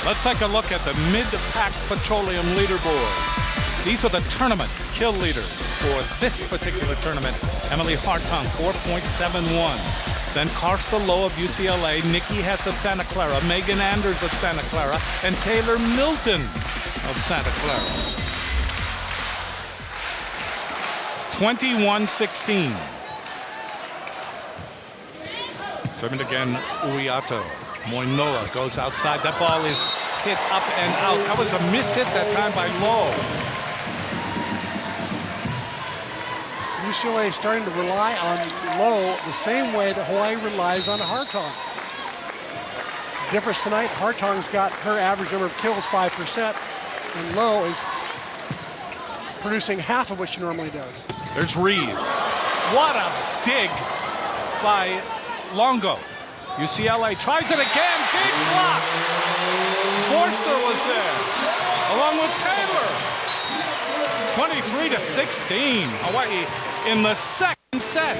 Let's take a look at the mid-pack petroleum leaderboard. These are the tournament kill leaders for this particular tournament. Emily Hartung, 4.71. Then Karsta Lowe of UCLA, Nikki Hess of Santa Clara, Megan Anders of Santa Clara, and Taylor Milton of Santa Clara. 21-16. Serving again, Uiato. Moinoa goes outside. That ball is hit up and out. That was a miss hit that time by Lowe. UCLA is starting to rely on Lowe the same way that Hawaii relies on Hartung. The difference tonight, Hartung's got her average number of kills 5%, and Lowe is producing half of what she normally does. There's Reeves. What a dig by Longo. UCLA tries it again. Big block. Forster was there, along with Taylor. 23-16. Hawaii in the second set.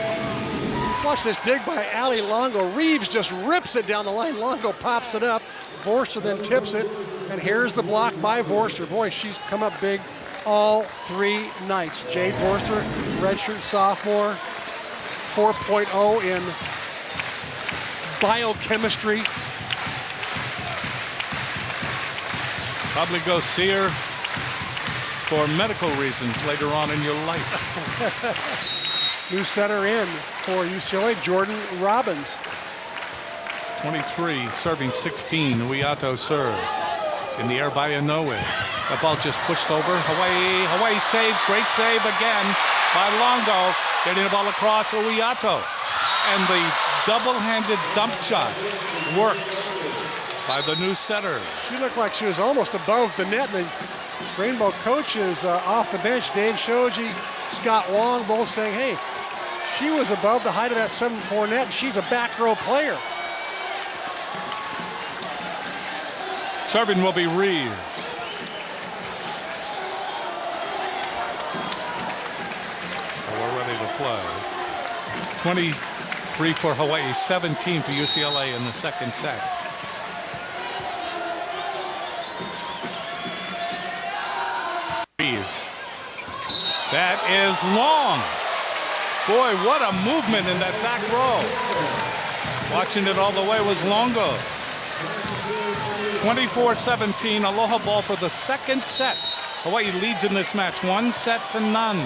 Watch this dig by Ali Longo. Reeves just rips it down the line. Longo pops it up. Forster then tips it. And here's the block by Forster. Boy, she's come up big all three nights. Jade Forster, redshirt sophomore, 4.0 in biochemistry. Probably go see her for medical reasons later on in your life. New center in for UCLA, Jordan Robbins. 23, serving 16. Uiato serve. In the air by Inoue. That ball just pushed over. Hawaii saves. Great save again by Longo. Getting the ball across Uiato. And the double-handed dump shot works by the new setter. She looked like she was almost above the net. And the Rainbow coaches off the bench, Dave Shoji, Scott Wong, both saying, hey, she was above the height of that 7-4 net, and she's a back row player. Serving will be Reeves. So we're ready to play. 23 for Hawaii, 17 for UCLA in the second set. Reeves. That is long. Boy, what a movement in that back row. Watching it all the way was Longo. 24-17, aloha ball for the second set. Hawaii leads in this match, 1-0.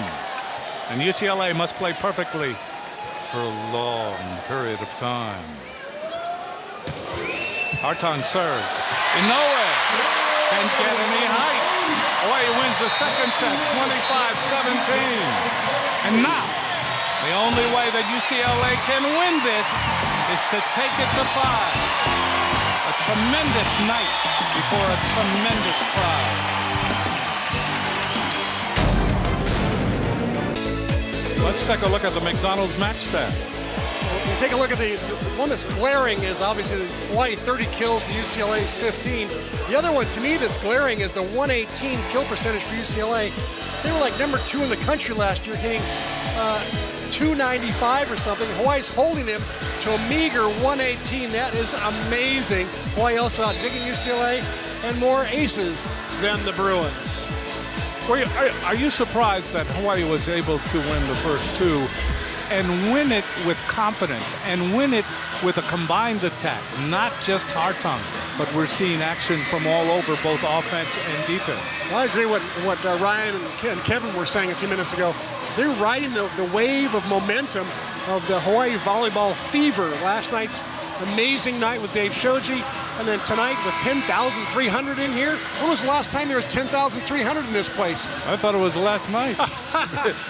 And UCLA must play perfectly for a long period of time. Hartung serves. Inoue can't get any height. Hawaii wins the second set, 25-17. And now, the only way that UCLA can win this is to take it to 5. A tremendous night before a tremendous crowd. Let's take a look at the McDonald's match stats. We'll take a look at the one that's glaring is obviously the Hawaii 30 kills to UCLA's 15. The other one to me that's glaring is the 118 kill percentage for UCLA. They were like number 2 in the country last year, hitting 295 or something. Hawaii's holding them to a meager 118. That is amazing. Hawaii also outdigging UCLA and more aces than the Bruins. Are you surprised that Hawaii was able to win the first two and win it with confidence and win it with a combined attack, not just Hartung, but we're seeing action from all over, both offense and defense? Well, I agree with what Ryan and Kevin were saying a few minutes ago. They're riding the wave of momentum of the Hawaii volleyball fever. Last night's amazing night with Dave Shoji, and then tonight with 10,300 in here. When was the last time there was 10,300 in this place? I thought it was last night.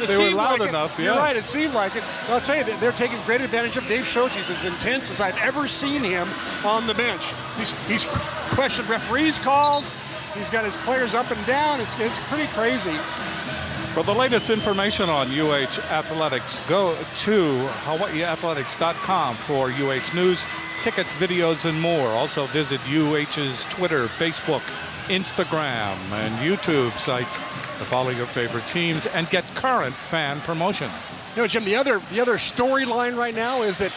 They were loud enough, yeah. You're right, it seemed like it. Well, I'll tell you, they're taking great advantage of Dave Shoji. He's as intense as I've ever seen him on the bench. He's questioned referees' calls. He's got his players up and down. It's pretty crazy. For the latest information on UH Athletics, go to hawaiiathletics.com for UH news, tickets, videos, and more. Also visit UH's Twitter, Facebook, Instagram, and YouTube sites to follow your favorite teams and get current fan promotion. You know, Jim, the other storyline right now is that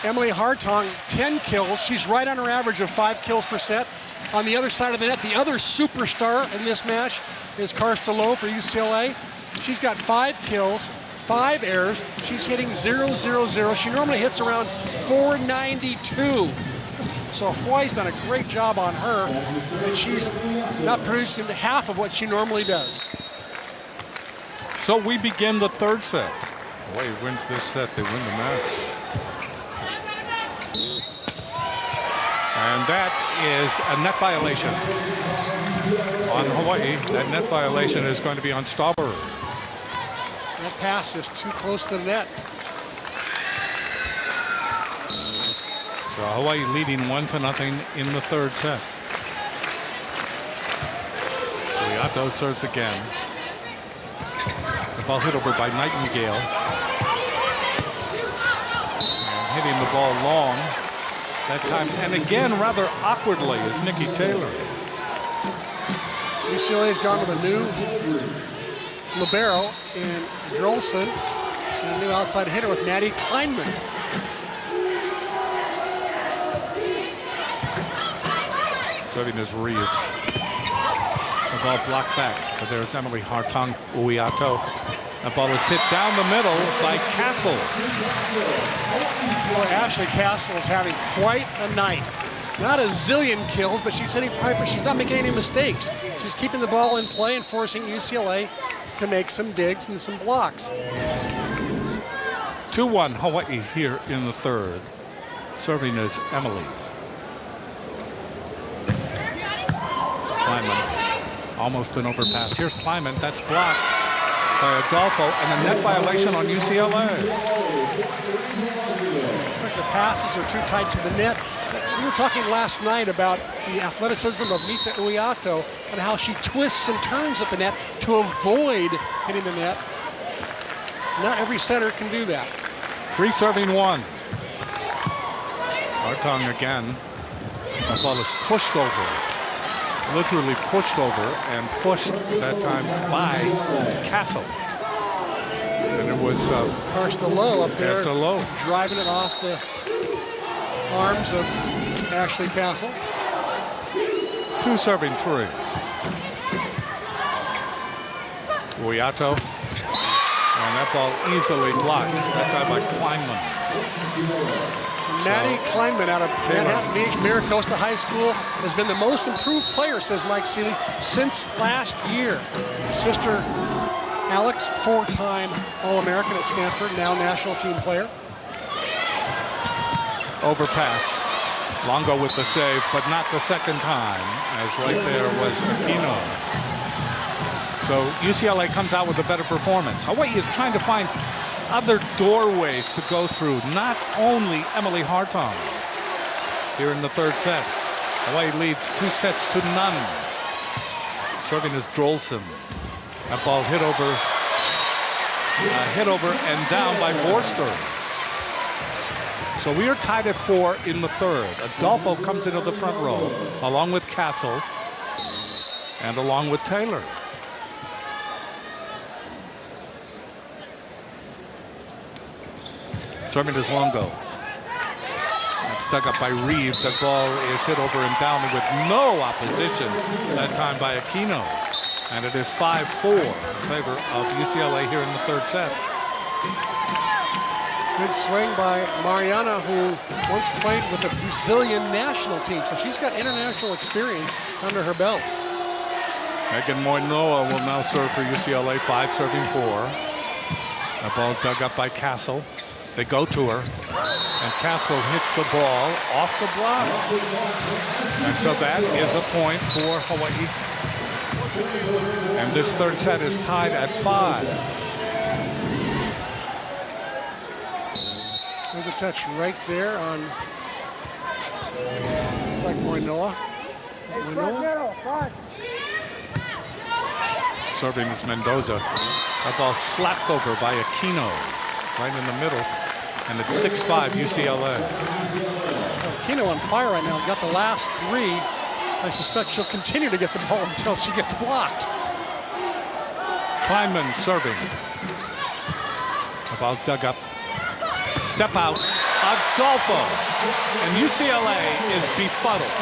Emily Hartung, 10 kills. She's right on her average of 5 kills per set. On the other side of the net, the other superstar in this match is Karsta for UCLA. She's got 5 kills, 5 errors. She's hitting 0-0-0. She normally hits around 492. So Hawaii's done a great job on her, and she's not producing half of what she normally does. So we begin the third set. Hawaii wins this set, they win the match. And that is a net violation on Hawaii. That net violation is going to be on Stauber. That pass is too close to the net. So Hawaii leading 1-0 in the third set. Uiato serves again. The ball hit over by Nightingale. And hitting the ball long that time. And again, rather awkwardly, is Nikki Taylor. UCLA's gone with a new libero in Drolson and a new outside hitter with Maddie Kleinman. Serving is Reeves. The ball blocked back, but there's Emily Hartung Uiato. The ball is hit down the middle by Castle. Boy, Ashley Castle is having quite a night. Not a zillion kills, but she's hitting hyper. She's not making any mistakes. She's keeping the ball in play and forcing UCLA to make some digs and some blocks. 2-1 Hawaii here in the third. Serving is Emily. Kleinman, almost an overpass. Here's Kleinman, that's blocked by Adolfo, and a net violation on UCLA. Looks like the passes are too tight to the net. We were talking last night about the athleticism of Mita Uiato and how she twists and turns at the net to avoid hitting the net. Not every center can do that. 3 serving 1. Hartung again. The ball is pushed over. Literally pushed over, and pushed that time by Castle. And it was Karsta up there, driving it off the arms of Ashley Castle. 2 serving 3. Uiato, and that ball easily blocked. That time by Kleinman. Maddie Kleinman out of Manhattan Beach, Maricosta High School, has been the most improved player, says Mike Seeley, since last year. Sister Alex, 4-time All-American at Stanford, now national team player. Overpass. Longo with the save, but not the second time, as right there was Aquino. So UCLA comes out with a better performance. Hawaii is trying to find other doorways to go through, not only Emily Hartung. Here in the third set, Hawaii leads 2-0. Serving is Drolson. That ball hit over and down by Vorster. So we are tied at 4 in the third. Adolfo comes into the front row, along with Castle and along with Taylor. Serving is Longo. That's dug up by Reeves. That ball is hit over and down with no opposition that time by Aquino. And it is 5-4 in favor of UCLA here in the third set. Good swing by Mariana, who once played with the Brazilian national team. So she's got international experience under her belt. Megan Moinoa will now serve for UCLA, 5 serving 4. That ball dug up by Castle. They go to her, and Castle hits the ball off the block. And so that is a point for Hawaii. And this third set is tied at 5. There's a touch right there on like Moinoa. Is it Moinoa? Serving is Mendoza. That ball slapped over by Aquino, right in the middle. And it's 6-5 UCLA. Aquino on fire right now. Got the last 3. I suspect she'll continue to get the ball until she gets blocked. Kleinman serving. The ball dug up. Step out, Adolfo. And UCLA is befuddled.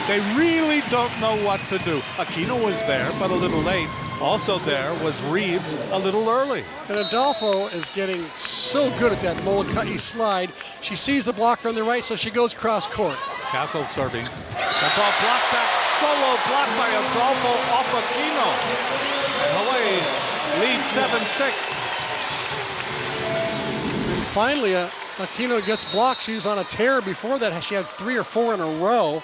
They really don't know what to do. Aquino was there, but a little late. Also there was Reeves a little early. And Adolfo is getting so good at that Molokai slide. She sees the blocker on the right, so she goes cross court. Castle serving. That ball blocked back, solo blocked by Adolfo off Aquino. And Hawaii leads 7-6. And finally, Aquino gets blocked. She was on a tear before that. She had 3 or 4 in a row.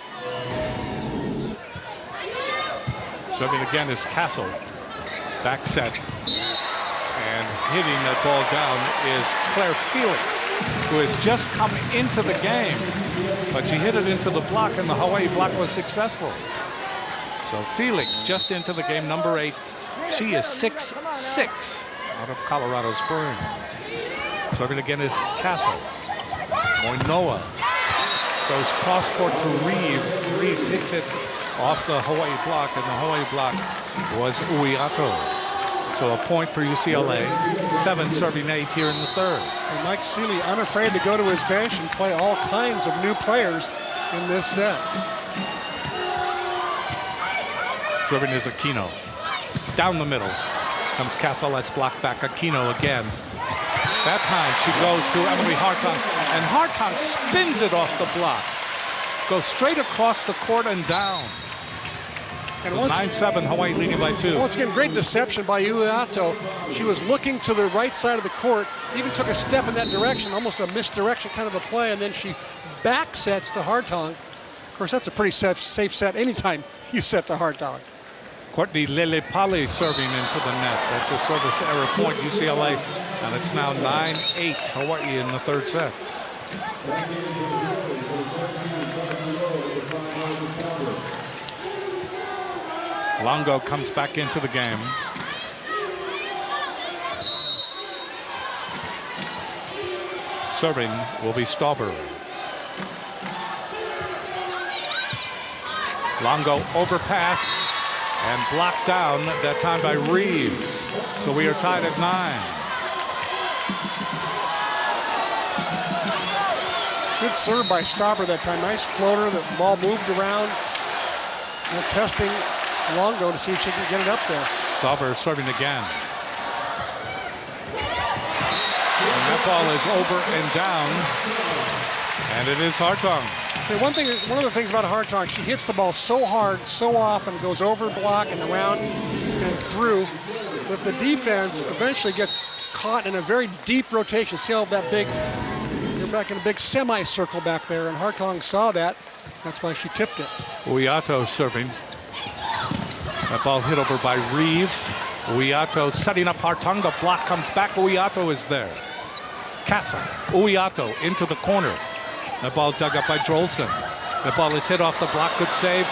Serving again is Castle. Back set. And hitting that ball down is Claire Felix, who has just come into the game. But she hit it into the block, and the Hawaii block was successful. So Felix just into the game, number 8. She is 6'6" out of Colorado Springs. Serving again is Castle. Moinoa goes cross court to Reeves. Reeves hits it off the Hawaii block, and the Hawaii block was Uiato. So a point for UCLA. 7 serving 8 here in the third. And Mike Seeley unafraid to go to his bench and play all kinds of new players in this set. Serving is Aquino. Down the middle comes Castle. Let's block back Aquino again. That time she goes to Emily Hartong, and Hartong spins it off the block. Goes straight across the court and down. And so 9-7, Hawaii leading by 2. Once again, great deception by Uiato. She was looking to the right side of the court, even took a step in that direction, almost a misdirection kind of a play, and then she back sets to Hartong. Of course, that's a pretty safe set anytime you set to Hartong. Courtney Lelepali serving into the net. That's a service error point, UCLA. And it's now 9-8, Hawaii in the third set. Longo comes back into the game. Serving will be Stauber. Longo overpass and blocked down, that time by Reeves. So we are tied at 9. Good serve by Stauber that time. Nice floater. The ball moved around. They're testing Longo to see if she can get it up there. Stauber serving again. And that ball is over and down. And it is Hartong. Okay, one of the things about Hartong, she hits the ball so hard, so often, goes over block and around and through, that the defense eventually gets caught in a very deep rotation. See how that big, you're back in a big semicircle back there, and Hartong saw that. That's why she tipped it. Uiato serving. That ball hit over by Reeves. Uiato setting up Hartong. The block comes back. Uiato is there. Castle. Uiato into the corner. That ball dug up by Drolson. The ball is hit off the block. Good save.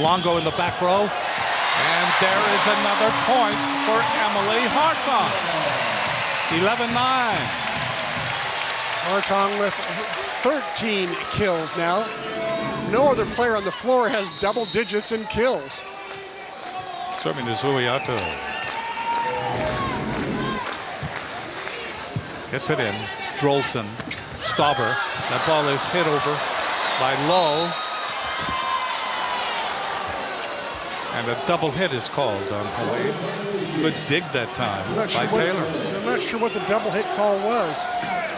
Longo in the back row. And there is another point for Emily Hartong. 11-9. Hartong with 13 kills now. No other player on the floor has double digits in kills. Serving is Uiato. Gets it in. Drolson. Stauber. That ball is hit over by Lowe. And a double hit is called on Hawaii. Good dig that time by Taylor. I'm not sure what the double hit call was.